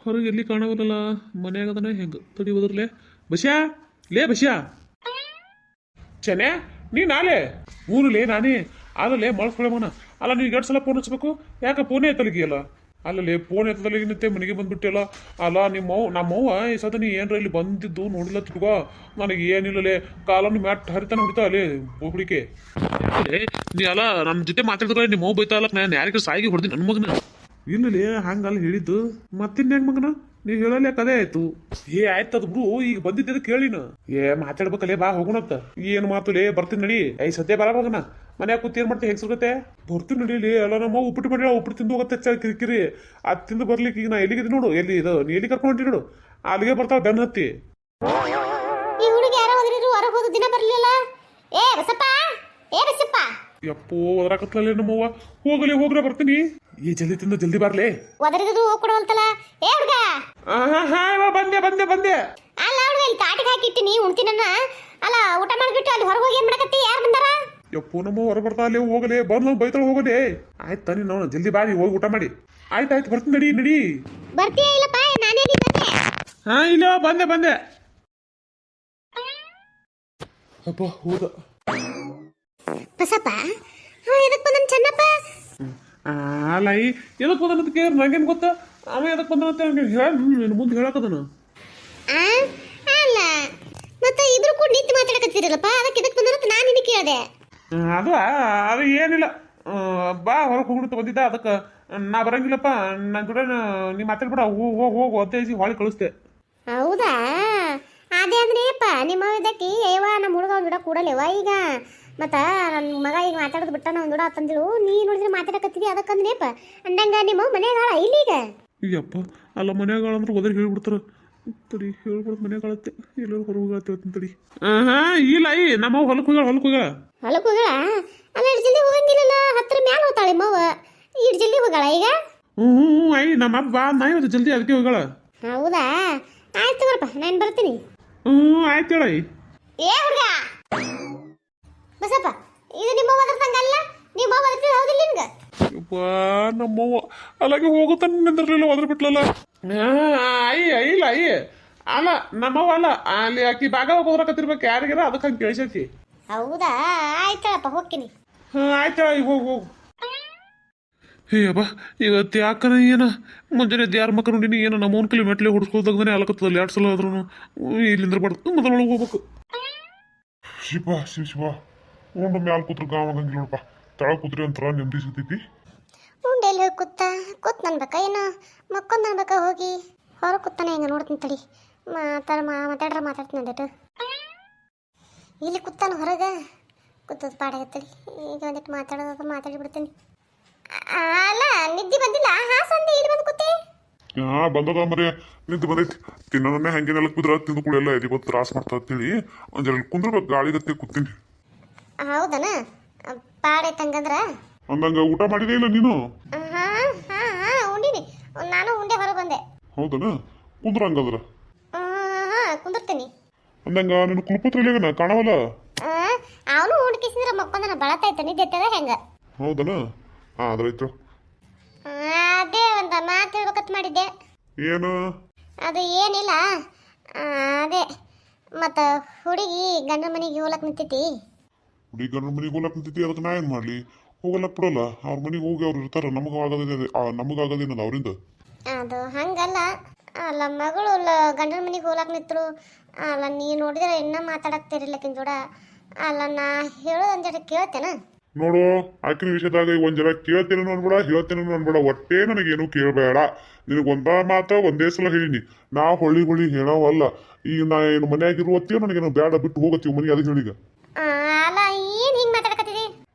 ಹೊರಗೆ ಎಲ್ಲಿ ಕಾಣವಲ್ಲ ಮನ್ಯಾಗದನ ಹೆಂಗೆ ತಡಿ ಹೋದ್ರಲೆ ಬಸ್ಯಾ ಲೇ ಬಸ್ಯಾ ಚೆನ್ನೆ ನೀ ನಾಳೆ ಊರಲೇ ನಾನೇ ಅಲ್ಲೇ ಮಳಸ್ಕೊಳೆ ಮಗನ ಅಲ್ಲ ನೀವು ಎರಡು ಸಲ ಫೋನ್ ಹಚ್ಬೇಕು ಯಾಕೆ ಫೋನೇ ಎತ್ತಲಿಗೆಯಲ್ಲ ಅಲ್ಲಲ್ಲಿ ಫೋನ್ ಎತ್ತದಲ್ಲಿನಂತೆ ಮನೆಗೆ ಬಂದ್ಬಿಟ್ಟಿಲ್ಲ ಅಲ್ಲ ನಮ್ಮವ್ವ ಈ ಸದ ನೀ ಏನ್ರ ಇಲ್ಲಿ ಬಂದಿದ್ದು ನೋಡಿಲ್ಲ ತಿಳ್ಕೋ ನನಗೆ ಏನಿಲ್ಲಲೇ ಕಾಲನ್ನು ಮ್ಯಾಟ್ ಹರಿತಾನೆ ಹೊಡಿತಾ ಅಲ್ಲಿ ಹುಡುಕೆ ನೀ ಅಲ್ಲ ನನ್ನ ಜೊತೆ ಮಾತಾಡಿದ್ರೆ ನಿಮ್ಮ ಮಗು ಬೈತಾ ಅಲ್ಲ ನಾನು ಯಾರಿಗೆ ಸಾಯಿಗೆ ಹೊಡೆದಿ ನನ್ನ ಮಗನ ಇಲ್ಲಲೇ ಹಂಗಲ್ಲ ಹೇಳಿದ್ದು ಮತ್ತಿನ್ ಹೆಂಗ್ ಮಗನ ನೀವ್ ಹೇಳಲ್ಲ ಕದೇ ಆಯ್ತು ಆಯ್ತದ ಬಿಡು ಈಗ ಬಂದಿದ್ದ ಕೇಳಿನ ಮಾತಾಡ್ಬೇಕಲ್ಲೇ ಬಾ ಹೋಗೋಣತ್ತ ಏನು ಮಾತುಲೇ ಬರ್ತೀನಿ ನಡಿ ಸದ್ಯ ಬರ ಮಗನ ಮನ್ಯಾಗ ಕೂತ್ ಏನ್ ಮಾಡ್ತಿ ಹೆಂಗ್ಸರ್ಗತ್ತೆ ಬರ್ತೀನಿ ನಡೀಲಿ ಅಲ್ಲ ನಮ್ಮ ಉಪ್ಪಿಟ್ಟು ಮಾಡಿ ಉಪ್ಪಿಟ್ಟು ತಿಂದು ಹೋಗತ್ತೆ ಕಿರಿಕಿರಿ ಅದ್ ತಿಂದು ಬರ್ಲಿಕ್ಕೆ ಈಗ ನಾ ಎಲ್ಲಿಗಿದ್ ನೋಡು ಎಲ್ಲಿ ಇದು ನೀ ಎಲ್ಲಿ ಕರ್ಕೊಂಡು ಹೊಂಟಿ ನೋಡು ಅಲ್ಲಿಗೆ ಬರ್ತಾವ ಬೆನ್ನ ಹತ್ತಿ ಈ ಹುಡುಗಿ ಯಾರೋ ಹೋದ್ರಿದ್ರು ಹೊರಗೆ ಹೋದ ದಿನ ಬರ್ಲಿಲ್ಲ ಏ ಬಸಪ್ಪ ಯಪ್ಪೋ ಒದರಾಕತ್ಲೇ ನಮ್ಮವ್ವ ಹೋಗ್ರೆ ಬರ್ತೀನಿ ಈ ಜಲ್ದಿ ತಿಂದು ಜಲ್ದಿ ಬರ್ಲೇ ಒದರಿದ್ರು ಕೊಡುವಂತಲ್ಲ ಏ ಹುಡುಗ ಬಂದೆ ಅಲ್ಲ ಹುಡುಗ ಇಲ್ಲಿ ತಾಟಿಗೆ ಹಾಕಿಟ್ಟಿನಿ ಉಣ್ತೀನನ್ನ ಅಲ್ಲ ಊಟ ಮಾಡ್ಬಿಟ್ಟು ಅಲ್ಲಿ ಹೊರಗೆ ಹೋಗಿ ಏನ್ ಮಾಡಕತ್ತಿ ಯಾರು ಬಂದಾರ ಯಪ್ಪೋ ನಮ್ಮ ಹೊರ ಬರ್ತಾ ಅಲ್ಲೇ ಹೋಗಲೇ ಬಂದು ಬೈತಳ ಹೋಗಲೇ ಆಯ್ತು ತಾನಿ ನಾವು ಜಲ್ದಿ ಬಾರಿ ಹೋಗಿ ಊಟ ಮಾಡಿ ಆಯ್ತು ಬರ್ತೀನಿ ನಡಿ ಬರ್ತೀಯ ಇಲ್ಲಪ್ಪ ನಾನೇ ಹಾ ಇಲ್ಲ ಬಂದೆ ಅಪ್ಪ ಹೋದ ಬಸಪ್ಪ ಎದಕ್ ಬಂದನ್ ಚೆನ್ನಪ್ಪ ಅಲ್ಲ ಎದಕ್ ಬಂದನಂತ ಕೇಳಿ ನಂಗೇನು ಗೊತ್ತಾ ಅವ ಎದಕ್ ಬಂದನಂತ ಹೇಳ ಮುಂದೆ ಹೇಳಕದನ ಅಲ್ಲ ಮತ್ತೆ ಇಬ್ರು ಕೂಡ ನಿಂತು ಮಾತಾಡಕತ್ತೀರಲ್ಲಪ್ಪ ಅದಕ್ಕೆ ಎದಕ್ ಬಂದನಂತ ನಾನು ನಿನಗೆ ಕೇಳಿದೆ ಅದು ಏನಿಲ್ಲ ಬಾ ಹೊರಗೆ ಹೋಗ್ಬಿಡ್ತು ಬಂದಿದ್ದ ಅದಕ್ಕೆ ನಾ ಬರಂಗಿಲ್ಲಪ್ಪ ನನ್ನ ಕೂಡ ನೀ ಮಾತಾಡ್ಬಿಡ ಹೋಗು ಅತ್ತೇಸಿ ಹೊಳಿ ಕಳಿಸ್ತೆ ಹೌದಾ ಅದೇ ಅಂದ್ರೇಪ್ಪ ನಿಮ್ಮ ಇದಕ್ಕೆ ಏವ ನಮ್ಮ ಹುಡುಗ ಅವ್ನ ಗಿಡ ಕೂಡಲೇವ ಈಗ ಮತ್ತ ನನ್ನ ಮಗ ಈಗ ಮಾತಾಡೋದು ಬಿಟ್ಟ ನಾವು ಗಿಡ ಅಂತಂದಿಳು ನೀ ನೋಡಿದ್ರೆ ಮಾತಾಡಕತ್ತಿದ್ದಿ ಅದಕ್ಕಂದ್ರೇಪ್ಪ ಅಂದಂಗ ನಿಮ್ಮ ಮನೆಯಾಗ ಇಲ್ಲೀಗ ಅಯ್ಯಪ್ಪ ಅಲ್ಲ ಮನ್ಯಾಗ ಅಂದ್ರೆ ಒದರಿ ಹೇಳ್ಬಿಡ್ತಾರ ತಡಿ ಹೇಳ್ಬಿಡ್ತು ಮನ್ಯಾಗಳತ್ತೆ ಎಲ್ಲರೂ ಹೊರಗೆ ಹೋಗತ್ತೇವತ್ತಂತ ತಡಿ ಇಲ್ಲ ನಮ್ಮ ಹೊಲಕ್ಕೆ ಹೋಗಳ ಅಲ್ಲ ಇಷ್ಟು ಜಲ್ದಿ ಹೋಗಂಗಿಲ್ಲ ಹತ್ರ ಮ್ಯಾಲ ಹೋಗ್ತಾಳೆ ಮವ ಇಷ್ಟು ಜಲ್ದಿ ಹೋಗಳ ಈಗ ನಮ್ಮ ಅಪ್ಪ ಬಾ ನಾ ಇವತ್ತು ಜಲ್ದಿ ಅದಕ್ಕೆ ಹೋಗಳ ಹೌದಾ ಆಯ್ತು ತಗೋರಪ್ಪ ನಾನು ಬರ್ತೀನಿ ಆಯ್ತು ಹೇಳ ಏ ಹುಡುಗ ಬಸಪ್ಪ ಇದು ನಿಮ್ಮ ಒದರ್ತಂಗಲ್ಲ ನಿಮ್ಮ ಒದರ್ತಿ ಹೌದಿಲ್ಲ ನಿನ್ಗ ನಮ್ಮವ್ವ ಅಲ್ಲಾಗೆ ಹೋಗುತ್ತಾನೆ ನಿಂದಿರ್ಲಿಲ್ಲ ಒದ್ರ ಬಿಟ್ಲಲ್ಲ ಇಲ್ಲ ಅಲ್ಲ ನಮ್ಮವ್ವ ಅಲ್ಲ ಅಲ್ಲಿ ಆಕಿ ಬಾಗ ಹೋಗ್ರಕತ್ತಿರ್ಬೇಕು ಯಾರಿಗಾರ ಅದಕ್ಕೆ ಹಂಗೆ ಕೇಳಿಸೈತಿ ಹೌದಾ ಆಯ್ತಳಪ್ಪ ಹೋಗ್ತೀನಿ ಆಯ್ತು ಈಗ ಹೋಗು ಅಪ್ಪ ಇವತ್ತು ಯಾಕನ ಏನ ಮುಂಜಾನೆ ಯಾರ ಮಕ್ಕ ನೋಡಿನಿ ಏನೋ ನಮ್ಮ ಕಲಿ ಮೆಟ್ಲೆ ಹುಡ್ಸ್ಕೊಳ್ದಾಗನೇ ಅಲಕತ್ತದಲ್ಲಿ 2 ಸಲ ಆದ್ರೂ ಇಲ್ಲಿಂದ್ರ ಬಡ್ದು ಮೊದಲೊಳಗೆ ಹೋಗ್ಬೇಕು ಶಿವ ಉಂಡು ಮ್ಯಾಲ ಕೂತ್ರು ಗಾವಾಗಂಗಿಲ್ಲ ನೋಡಪ್ಪ ತಳ ಕೂತ್ರಿ ಒಂಥರ ನೆಮ್ಮದಿ ಸಿಗ್ತೈತಿ ಉಂಡೆಲ್ಲಿ ಹೋಗಿ ಕೂತ್ ನನ್ಬೇಕ ಏನೋ ಮಕ್ಕೊಂದು ನನ್ಬೇಕ ಹೋಗಿ ಹೊರಗೆ ಕೂತಾನೆ ಹಿಂಗೆ ನೋಡ್ತೀನಿ ತಡಿ ಮಾತಾಡ್ತೀನಿ ಅಂದಿಟ್ಟು ಇಲ್ಲಿ ಕೂತಾನ ಹೊರಗೆ ಕೂತದ ಪಾಡಾಗತ್ತಡಿ ಈಗ ಒಂದಿಟ್ಟು ಮಾತಾಡಿಬಿಡ್ತೀನಿ ಅಲ್ಲ ನಿದ್ದೆ ಬಂದಿಲ್ಲ ಸಂದೆ ಇಲ್ಲಿ ಬಂದು ಕೂತಿ ಬಂದದ ಮರೆ ನಿಂತು ಬಂದೈತಿ ತಿನ್ನೋದನ್ನೇ ಹಂಗೇನೆಲ್ಲ ಕುದ್ರ ತಿಂದು ಕೂಡ ಎಲ್ಲ ಎದಿ ಗೊತ್ತು ತ್ರಾಸ ಮಾಡ್ತಾ ಅಂತೇಳಿ ಒಂದ್ ಜರ ಕುಂದ್ರಬೇಕು ಗಾಳಿಗತ್ತೆ ಕೂತೀನಿ ಹೌದನ ಪಾಡೈತೆ ಹಂಗಂದ್ರ ಅಂದಂಗ ಊಟ ಮಾಡಿದೆ ಇಲ್ಲ ನೀನು ಉಂಡಿನಿ ನಾನು ಉಂಡೆ ಹೊರಗೆ ಬಂದೆ ಹೌದನ ಕುಂದ್ರ ಹಂಗಂದ್ರ ಕುಂದಿರ್ತೀನಿ ಅಂದಂಗ ನಿನ್ನ ಕುಲಪತ್ರ ಕಾಣವಲ್ಲ ಅವನು ಉಂಡ್ಕಿಸಿದ್ರೆ ಮಕ್ಕೊಂದನ ಬಳತಾಯ್ತ ನಿದ್ದೆತ್ತದ ಹೆಂಗ ಹೌದನ ಅದ್ರೈತು ಅದೇ ಒಂದು ಮಾತು ಹೇಳ್ಬೇಕತ್ ಮಾಡಿದ್ದೆ ಏನು ಅದು ಏನಿಲ್ಲ ಅದೇ ಮತ್ತ ಹುಡುಗಿ ಗಂಡ ಮನೆಗೆ ಹೋಗ್ಲಕ್ ನಿಂತೈತಿ ಹುಡುಗಿ ಗಂಡ ಮನೆಗೆ ಹೋಗ್ಲಕ್ ನಿಂತೈತಿ ಅದಕ್ಕೆ ನಾ ಏನ್ ಮಾಡ್ಲಿ ಹೋಗಲಕ್ ಬಿಡಲ್ಲ ಅವ್ರ ಮನೆಗೆ ಹೋಗಿ ಅವ್ರು ಇರ್ತಾರ ನಮಗಾಗದೇನದ ಅವರಿಂದ ಅದು ಹಂಗಲ್ಲ ಅಲ್ಲ ಮಗಳು ಗಂಡನ ಮನೆಗೆ ಹೋಗ್ಲಕ್ ನಿಂತರು ಅಲ್ಲ ನೀ ನೋಡಿದ್ರೆ ಇನ್ನ ಮಾತಾಡಕ್ತಿರ್ಲಿಕ್ಕಿನ ಜೋಡ ಅಲ್ಲ ನಾ ಹೇಳೋದಂಜ ಕೇಳ್ತೇನ ನೋಡು ಆಕಿನ ವಿಷಯದಾಗ ಒಂದ್ ಜನ ಕೇಳ್ತೇನೂ ಅನ್ಬೇಡ ಹೇಳ್ತೇನೂ ಅನ್ಬೇಡ ಒಟ್ಟೇ ನನಗೇನು ಕೇಳಬೇಡ ನಿನಗೊಂದ ಮಾತ ಒಂದೇ ಸಲ ಹೇಳಿನಿ ನಾ ಹೊಳ್ಳಿ ಹೇಳವಲ್ಲ ಈಗ ನಾ ಏನು ಮನ್ಯಾಗಿರುವತ್ತೀವ ನನಗೇನು ಬೇಡ ಬಿಟ್ಟು ಹೋಗತ್ತೀವಿ ಮನೆ ಅದಕ್ಕೆ ಹೇಳಿಗ ಅಲ್ಲ ಏನ್ ಹಿಂಗ್ ಮಾತಾಡಕತ್ತಿದಿ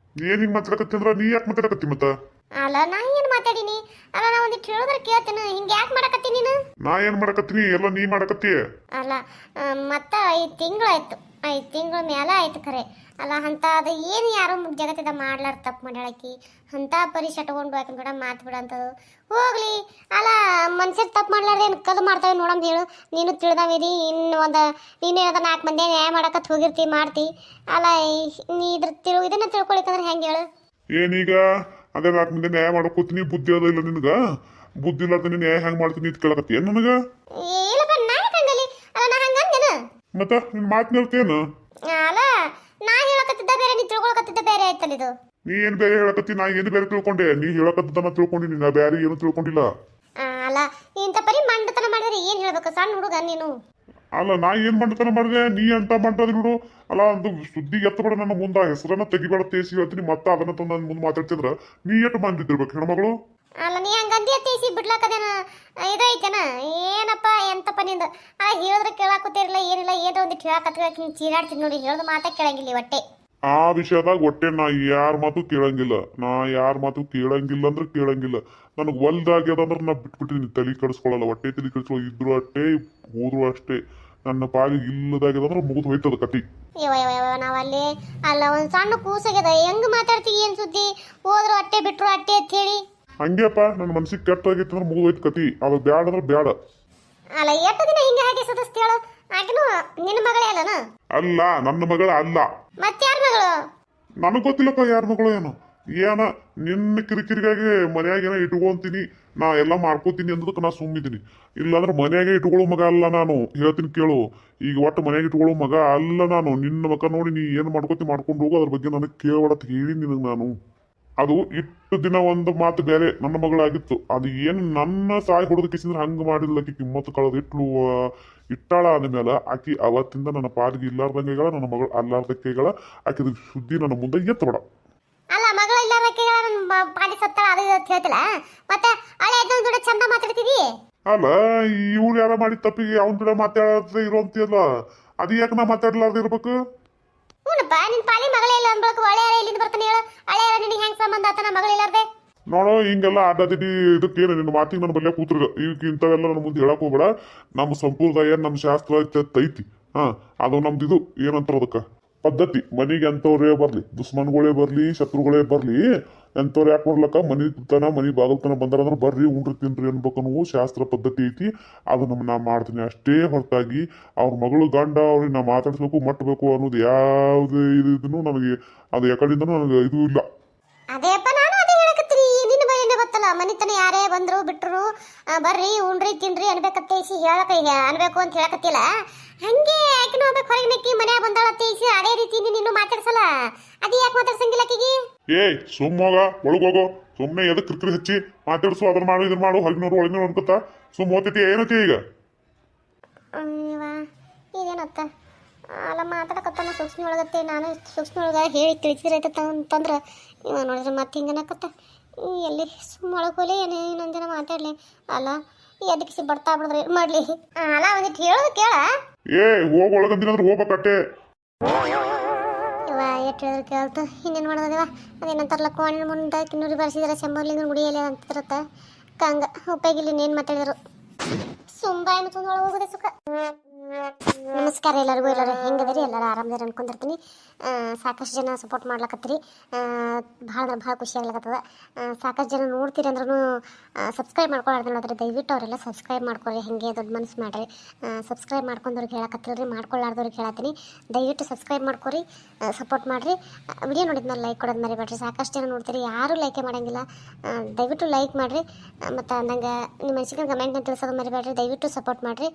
ಏನ್ ಹಿಂಗ್ ಮಾತಾಡಕತ್ತಿ ಅಂದ್ರ ನೀ ಯಾಕೆ ಮಾತಾಡಕತ್ತಿ ಮತ್ತ ಅಲ್ಲ ನಾ ಏನ್ ಮಾತಾಡಿನಿ ಅಲ್ಲ ನಾ ಒಂದಿಟ್ಟು ಹೇಳಿದ್ರೆ ಕೇಳ್ತೇನೆ ಹಿಂಗ ಯಾಕೆ ಮಾಡಕತ್ತಿ ನೀನು ನಾ ಏನ್ ಮಾಡಕತ್ತೀನಿ ಎಲ್ಲ ನೀ ಮಾಡಕತ್ತಿ ಅಲ್ಲ ಮತ್ತ 5 ತಿಂಗಳಾಯ್ತು 5 ತಿಂಗಳ ಮೇಲೆ ಆಯ್ತು ಖರೆ ಅಲ್ಲ ಅಂತ ಅದು ಏನು ಯಾರೋ ಜಗತ್ತದ ಮಾಡ್ಲಾರ ತಪ್ಪು ಮಾಡ್ಯಾಳಕಿ ಅಂತ ಪರಿ ಶಟ್ಕೊಂಡು ಯಾಕಂದ್ ಬಿಡ ಮಾತು ಬಿಡಂತದು ಹೋಗ್ಲಿ ಅಲ್ಲ ಮನ್ಸರ್ ತಪ್ಪು ಮಾಡ್ಲಾರ್ದು ಏನು ಕದು ಮಾಡ್ತಾವೆ ನೋಡಂತ ಹೇಳು ನೀನು ತಿಳಿದವಿದಿ ಇನ್ನು ನೀನು ಏನಾದ 4 ಮಂದಿ ನ್ಯಾಯ ಮಾಡಕತ್ ಹೋಗಿರ್ತಿ ಮಾಡ್ತಿ ಅಲ್ಲ ನೀ ಇದನ್ನ ತಿಳ್ಕೊಳಿಕಂದ್ರೆ ಹೆಂಗೆ ಹೇಳು ಏನೀಗ ಅದೇ 4 ಮಂದಿ ನ್ಯಾಯ ಮಾಡಕೋತೀನಿ ಬುದ್ಧಿ ಅದ ಇಲ್ಲ ನಿನಗ ಬುದ್ಧಿ ಇಲ್ಲಾರ್ದ ನೀನು ಹೆಂಗ್ ಮಾಡ್ತೀನಿ ಅಂತ ಕೇಳಕತ್ತಿ ಏನ್ ನನಗ ಇಲ್ಲಪ್ಪ ನಾ ಹಂಗಲ್ಲಿ ಅಲ್ಲ ನಾ ಹಂಗಂದೇನ ಮತ್ತ ನಿನ್ ಮಾತು ನಿಲ್ತೇನು ಅಲ್ಲ ನಾ ಹೇಳಕತ್ತಿದ್ದ ಬೇರೆ ನೀ ತಿಳ್ಕೊಳಕತ್ತಿದ್ದ ಬೇರೆ ಆಯ್ತಲ್ಲ ಇದು ನೀ ಏನ್ ಬೇರೆ ಹೇಳಕತ್ತಿ ನಾ ಏನು ಬೇರೆ ತಿಳ್ಕೊಂಡೆ ನೀ ಹೇಳಕತ್ತದನ್ನ ತಿಳ್ಕೊಂಡಿನಿ ನಾ ಬೇರೆ ಏನು ತಿಳ್ಕೊಂಡಿಲ್ಲ ಅಲ್ಲ ಇಂಥ ಪರಿ ಮಂಡತನ ಮಾಡಿದ್ರೆ ಏನ್ ಹೇಳ್ಬೇಕು ಸಣ್ಣ ಹುಡುಗ ನೀನು ಅಲ್ಲ ನಾ ಏನ್ ಮಾಡ್ತಾನ ಮಾಡಿದೆ ನೀ ಅಂತ ಮಾಡ್ತದ ನೋಡು ಅಲ್ಲ ಒಂದು ಸುದ್ದಿ ಎತ್ತಬೇಡ ನನ್ನ ಮುಂದ ಹೆಸರನ್ನ ತೆಗಿಬೇಡ ತೇಸಿ ಹೇಳ್ತೀನಿ ಮತ್ತೆ ಅದನ್ನ ತಂದು ನನ್ನ ಮುಂದೆ ಮಾತಾಡ್ತಿದ್ರ ನೀ ಎಷ್ಟು ಮಂದಿದ್ದಿರ್ಬೇಕು ಹೆಣ್ಮಗಳು ಅಲ್ಲ ನೀ ಹಂಗಂದಿ ತೀಸಿ ಬಿಡ್ಲಾಕದೇನ ಇದೈತೇನ ಏನಪ್ಪ ಎಂತಪ್ಪ ನಿಂದ ಹೇಳಿದ್ರೆ ಕೇಳಾಕುತ್ತಿರಲಿಲ್ಲ ಏನಿಲ್ಲ ಏನೋ ಒಂದು ಕೇಳಾಕತ್ತ ನೀನು ಚೀರಾಡ್ತೀನಿ ನೋಡಿ ಹೇಳೋದು ಮಾತಾ ಕೇಳಂಗಿಲ್ಲ ಹೊಟ್ಟೆ ಆ ವಿಷಯದಾಗ ಒಟ್ಟೆ ನಾ ಯಾರ ಮಾತು ಕೇಳಂಗಿಲ್ಲ ನಾ ಯಾರ ಮಾತು ಕೇಳಂಗಿಲ್ಲ ಅಂದ್ರೆ ಕೇಳಂಗಿಲ್ಲ ನನಗೆ ಒಲ್ದಾಗ್ಯದಂದ್ರೆ ನಾ ಬಿಟ್ಬಿಟ್ಟಿನಿ ತಲೆ ಕೆಡಿಸ್ಕೊಳ್ಳಲ್ಲ ಹೊಟ್ಟೆ ತಲೆ ಕೆಡಿಸ್ಕೊಳ್ಳೋ ಇದ್ರು ಅಷ್ಟೇ ಹೋದ್ರು ಅಷ್ಟೇ ನನ್ನ ಪಾಲಿಗೆ ಇಲ್ಲದಾಗ್ಯದಂದ್ರೆ ಮುಗಿದು ಹೋಯ್ತದ ಕತಿ ನಾವಲ್ಲಿ ಅಲ್ಲ ಒಂದು ಸಣ್ಣ ಕೂಸಾಗ್ಯದ ಹೆಂಗ್ ಮಾತಾಡ್ತೀವಿ ಏನ್ ಸುದ್ದಿ ಹೋದ್ರು ಅಟ್ಟೆ ಬಿಟ್ರು ಅಟ್ಟೆ ಅಂತ ಹೇಳಿ ಹಂಗೆಪ್ಪ ನನ್ನ ಮನ್ಸಿಗೆ ಕೆಟ್ಟಾಗೈತೆ ಅಂದ್ರೆ ಮುಗಿದು ಹೋಯ್ತು ಕತಿ ಅದು ಬ್ಯಾಡ ಅಂದ್ರೆ ಬ್ಯಾಡ ಅಲ್ಲ ಎಷ್ಟು ದಿನ ಹಿಂಗೆ ಹಾಗೆ ಸದಸ್ತಿ ಹೇಳು ಆಕಿನೂ ನಿನ್ನ ಮಗಳೇ ಅಲ್ಲನ ಅಲ್ಲ ನನ್ನ ಮಗಳ ಅಲ್ಲ ಮತ್ತಾರ ಮಗಳು ನನಗೆ ಗೊತ್ತಿಲ್ಲಪ್ಪ ಯಾರ ಮಗಳು ಏನು ಏನ ನಿನ್ನ ಕಿರಿಕಿರಿಗಾಗಿ ಮನ್ಯಾಗ ಏನೋ ಇಟ್ಕೊಂತೀನಿ ನಾ ಎಲ್ಲ ಮಾಡ್ಕೋತೀನಿ ಅಂದದಕ್ಕೆ ನಾ ಸುಮ್ಮಿದ್ದೀನಿ ಇಲ್ಲಾಂದ್ರೆ ಮನ್ಯಾಗೆ ಇಟ್ಕೊಳ್ಳೋ ಮಗ ಅಲ್ಲ ನಾನು ಹೇಳ್ತೀನಿ ಕೇಳು ಈಗ ಒಟ್ಟು ಮನ್ಯಾಗ ಇಟ್ಕೊಳ್ಳೋ ಮಗ ಅಲ್ಲ ನಾನು ನಿನ್ನ ಮಗ ನೋಡಿ ನೀ ಏನು ಮಾಡ್ಕೊಂಡು ಹೋಗು ಅದ್ರ ಬಗ್ಗೆ ನನಗೆ ಕೇಳಬಡತ್ ಹೇಳಿ ನಿನಗೆ ನಾನು ಅದು ಇಟ್ಟು ದಿನ ಒಂದು ಮಾತು ಬೇರೆ ನನ್ನ ಮಗಳಾಗಿತ್ತು ಅದು ಏನು ನನ್ನ ಸಾಯಿ ಹೊಡೆದ ಕಿಸಿದ್ರೆ ಹಂಗೆ ಮಾಡಿದ್ಲಕ್ಕಿ ಕಿಮ್ಮತ್ತು ಕಳೆದು ಇಟ್ಟಾಳ ಅಂದಮೇಲೆ ಆಕಿ ಅವತ್ತಿಂದ ನನ್ನ ಪಾಲಿಗೆ ಇಲ್ಲಾರ್ದಂಗೆಗಳ ನನ್ನ ಮಗಳು ಅಲ್ಲಾರ್ದಕ್ಕೆಗಳ ಆಕಿದ ಸುದ್ದಿ ನನ್ನ ಮುಂದೆ ಎತ್ತಬೇಡ ಅಲ್ಲ ಮಗಳ ಇಲ್ಲಾರಕ್ಕೆ ಪಾಲಿ ಸತ್ತಾಳ ಅದು ಹೇಳ್ತಿಲ್ಲ ಮತ್ತೆ ಹಳೆ ಜೋಡ ಚಂದ ಮಾತಾಡ್ತಿದಿ ಅಲ್ಲ ಇವ್ರು ಯಾರ ಮಾಡಿದ ತಪ್ಪಿಗೆ ಅವನ ಜೊತೆ ಮಾತಾಡದೆ ಇರೋಂತಿಯಲ್ಲ ಅದು ಯಾಕೆ ನಾ ಮಾತಾಡ್ಲಾರ್ದ ಇರ್ಬೇಕು ಹ್ಞೂನಪ್ಪ ನಿನ್ ಪಾಲಿ ಮಗಳೇ ಇಲ್ಲ ಅನ್ಬೇಕು ಹಳೆ ಇಲ್ಲಿಂದ ಬರ್ತಾನೆ ಹೇಳು ಹಳೆ ನಿನಗೆ ಹೆಂಗ್ ಸಂಬಂಧ ಆತನ ಮಗಳಿಲ್ಲಾರ್ದೆ ನೋಡೋ ಹಿಂಗೆಲ್ಲ ಅಡ್ಡದಿಡ್ಡಿ ಇದಕ್ಕೇನು ನಿನ್ನ ಮಾತಿಗೆ ನನ್ನ ಬಲ್ಲೆ ಕೂತ್ರಿಗ ಈಗ ಇಂಥವೆಲ್ಲ ನನ್ನ ಮುಂದೆ ಹೇಳಕ್ ಹೋಗ್ಬೇಡ ನಮ್ಮ ಸಂಪ್ರದಾಯ ನಮ್ಮ ಶಾಸ್ತ್ರ ಐತಿ ಅದು ನಮ್ದು ಇದು ಏನಂತಾರ ಅದಕ್ಕೆ ಪದ್ಧತಿ ಮನೆಗೆ ಎಂಥವ್ರೇ ಬರ್ಲಿ ದುಶ್ಮನ್ಗಳೇ ಬರ್ಲಿ ಶತ್ರುಗಳೇ ಬರ್ಲಿ ಎಂಥವ್ರು ಯಾಕೆ ಬರ್ಲಕ್ಕ ಮನೆ ತನ ಮನೆ ಬಾಗಲ್ತನ ಬಂದಾರಂದ್ರೆ ಬರ್ರಿ ಉಂಡ್ರಿ ತಿನ್ರಿ ಅನ್ಬೇಕು ಅನ್ನೋ ಶಾಸ್ತ್ರ ಪದ್ಧತಿ ಐತಿ ಅದು ನಾ ಮಾಡ್ತೀನಿ ಅಷ್ಟೇ ಹೊರತಾಗಿ ಅವ್ರ ಮಗಳು ಗಂಡ ಅವ್ರಿಗೆ ನಾ ಮಾತಾಡ್ಸ್ಬೇಕು ಮಟ್ಟಬೇಕು ಅನ್ನೋದು ಯಾವುದೇ ಇದನ್ನು ನನಗೆ ಅದು ಯಾಕಡೆಯಿಂದನೂ ನನಗೆ ಇದು ಇಲ್ಲ ಅದೇಪ್ಪ ನಾನು ಅದೇ ಹೇಳಕತ್ತೀನಿ ನಿನ್ನ ಬೈಯಿಂದ ಗೊತ್ತಲ್ಲ ಮನಿತನ ಯಾರೇ ಬಂದ್ರು ಬಿಟ್ರು ಬರ್ರಿ ಉಣ್ರಿ ತಿನ್ರಿ ಅನ್ಬೇಕತ್ತೇಸಿ ಅನ್ಬೇಕು ಅಂತ ಹೇಳಕತ್ತಿಲ್ಲ ಹಂಗೆ ಯಾಕೆ ಹೋಗ್ಬೇಕು ಹೊರಗೆ ನಕ್ಕಿ ಮನ್ಯಾಗ ಬಂದಾಳ ತೇಸಿ ಅದೇ ರೀತಿ ನೀನು ಮಾತಾಡ್ಸಲ್ಲ ಅದೇ ಯಾಕೆ ಮಾತಾಡ್ಸಂಗಿಲ್ಲ ಆಕಿಗೆ ಸುಮ್ಮೋಗ ಒಳಗೋಗೋ ಸುಮ್ಮನೆ ಎದಕ್ಕೆ ಕಿರ್ಕಿರಿ ಹಚ್ಚಿ ಮಾತಾಡ್ಸು ಅದನ್ನ ಮಾಡು ಇದನ್ನ ಮಾಡು ಹೊರಗಿನವ್ರು ಒಳಗಿನವ್ರು ಅನ್ಕೋತ ಸುಮ್ಮ ಓದ್ತೈತಿ ಏನೈತಿ ಈಗ ಇದೇನತ್ತ ಅಲ್ಲ ಮಾತಾಡಕತ್ತಾನ ಸೂಕ್ಷ್ಮ ಒಳಗತ್ತೆ ನಾನು ಸೂಕ್ಷ್ಮ ಒಳಗ ಹೇಳಿ ತಿಳಿಸಿರೈತೆ ಅಂತಂದ್ರೆ ಇವ ನೋಡಿದ್ರೆ ಮತ್ತೆ ಹಿಂಗನಕತ್ತ ಎಲ್ಲಿ ಸುಮ್ಮ ಒಳಗೆ ಹೋಲಿ ಏನೇ ಇನ್ನೊಂದಿನ ಮಾತಾಡಲಿ ಅಲ್ಲ ಎದಕ್ಕೆ ಬರ್ತಾ ಬಿಡಿದ್ರೆ ಏನು ಮಾಡಲಿ ಅಲ್ಲ ಒಂದಿಟ್ಟು ಹೇಳೋದು ಕೇಳ ಹೋಗಿ ಒಳಗಂದಿನಂದ್ರೆ ಹೋಗ್ಬೇಕಟ್ಟೆ ಇವ ಎಷ್ಟು ಹೇಳಿದ್ರು ಕೇಳ್ತು ಇನ್ನೇನು ಮಾಡೋದವ ಅದೇನಂತಾರಲ್ಲ ಕೋಣ ಮುಂದೆ ಕಿನ್ನೂರಿ ಬರ್ಸಿದ್ರೆ ಶಂಬರ್ಲಿಂಗ ಗುಡಿಯಲ್ಲಿ ಅಂತಿರತ್ತ ಕಂಗ ಉಪಯೋಗಿಲ್ಲ ಇನ್ನೇನು ಮಾತಾಡಿದ್ರು ಸುಂಬ ಏನು ತುಂಬ ಒಳಗೆ ಹೋಗೋದೆ ಸುಖ ನಮಸ್ಕಾರ ಎಲ್ಲರಿಗೂ ಎಲ್ಲರೂ ಹೆಂಗದ್ರಿ ಎಲ್ಲರೂ ಆರಾಮದಾರ ಅನ್ಕೊಂಡಿರ್ತೀನಿ ಸಾಕಷ್ಟು ಜನ ಸಪೋರ್ಟ್ ಮಾಡ್ಲಕತ್ತೀರಿ ಭಾಳ ಅಂದ್ರೆ ಭಾಳ ಖುಷಿ ಆಗ್ಲಕತ್ತದ ಸಾಕಷ್ಟು ಜನ ನೋಡ್ತೀರಿ ಅಂದ್ರೂ ಸಬ್ಸ್ಕ್ರೈಬ್ ಮಾಡ್ಕೊಳ್ಳಾರ್ದು ನೋಡಿದ್ರೆ ದಯವಿಟ್ಟು ಅವರೆಲ್ಲ ಸಬ್ಸ್ಕ್ರೈಬ್ ಮಾಡ್ಕೊಳ್ರಿ ಹಾಗೆ ದೊಡ್ಡ ಮನಸ್ಸು ಮಾಡಿರಿ ಸಬ್ಸ್ಕ್ರೈಬ್ ಮಾಡ್ಕೊಂಡವ್ರಿಗೆ ಹೇಳಕತ್ತಿಲ್ರಿ ಮಾಡ್ಕೊಳ್ಳಾರ್ದವ್ರಿಗೆ ಹೇಳತ್ತೀನಿ ದಯವಿಟ್ಟು ಸಬ್ಸ್ಕ್ರೈಬ್ ಮಾಡ್ಕೊರಿ ಸಪೋರ್ಟ್ ಮಾಡಿರಿ ವಿಡಿಯೋ ನೋಡಿದ್ಮೇಲೆ ಲೈಕ್ ಕೊಡೋದು ಮರಿಬೇಡ್ರಿ ಸಾಕಷ್ಟು ಜನ ನೋಡ್ತೀರಿ ಯಾರೂ ಲೈಕೇ ಮಾಡೋಂಗಿಲ್ಲ ದಯವಿಟ್ಟು ಲೈಕ್ ಮಾಡಿರಿ ಮತ್ತು ನಂಗೆ ನಿಮ್ಮ ಮನಸ್ಸಿಗೆ ಕಮೆಂಟ್ನ ತಿಳಿಸೋದು ಮರಿಬೇಡ್ರಿ ದಯವಿಟ್ಟು ಸಪೋರ್ಟ್ ಮಾಡಿರಿ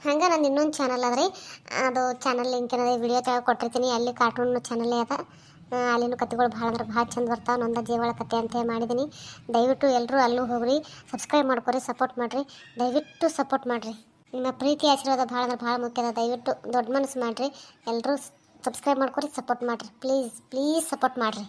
ಹಂಗೆ ನಂದು ಇನ್ನೊಂದು ಚಾನಲ್ ಅದ್ರಿ ಅದು ಚಾನಲ್ ಲಿಂಕ್ ಏನದ ವಿಡಿಯೋ ತೆಗೆದು ಕೊಟ್ಟಿರ್ತೀನಿ ಅಲ್ಲಿ ಕಾರ್ಟೂನ್ ಚಾನಲ್ಲೇ ಅದ ಅಲ್ಲಿನೂ ಕತೆಗಳು ಭಾಳ ಅಂದ್ರೆ ಭಾಳ ಚಂದ ಬರ್ತಾವೆ ನೊಂದ ಜೀವಳ ಕತೆ ಅಂತ ಮಾಡಿದ್ದೀನಿ ದಯವಿಟ್ಟು ಎಲ್ಲರೂ ಅಲ್ಲೂ ಹೋಗ್ರಿ ಸಬ್ಸ್ಕ್ರೈಬ್ ಮಾಡ್ಕೊರಿ ಸಪೋರ್ಟ್ ಮಾಡಿರಿ ದಯವಿಟ್ಟು ಸಪೋರ್ಟ್ ಮಾಡಿರಿ ನಿಮ್ಮ ಪ್ರೀತಿ ಆಶೀರ್ವಾದ ಭಾಳ ಅಂದ್ರೆ ಭಾಳ ಮುಖ್ಯ ಅದ ದಯವಿಟ್ಟು ದೊಡ್ಡ ಮನಸ್ಸು ಮಾಡಿರಿ ಎಲ್ಲರೂ ಸಬ್ಸ್ಕ್ರೈಬ್ ಮಾಡ್ಕೊರಿ ಸಪೋರ್ಟ್ ಮಾಡಿರಿ ಪ್ಲೀಸ್ ಸಪೋರ್ಟ್ ಮಾಡಿರಿ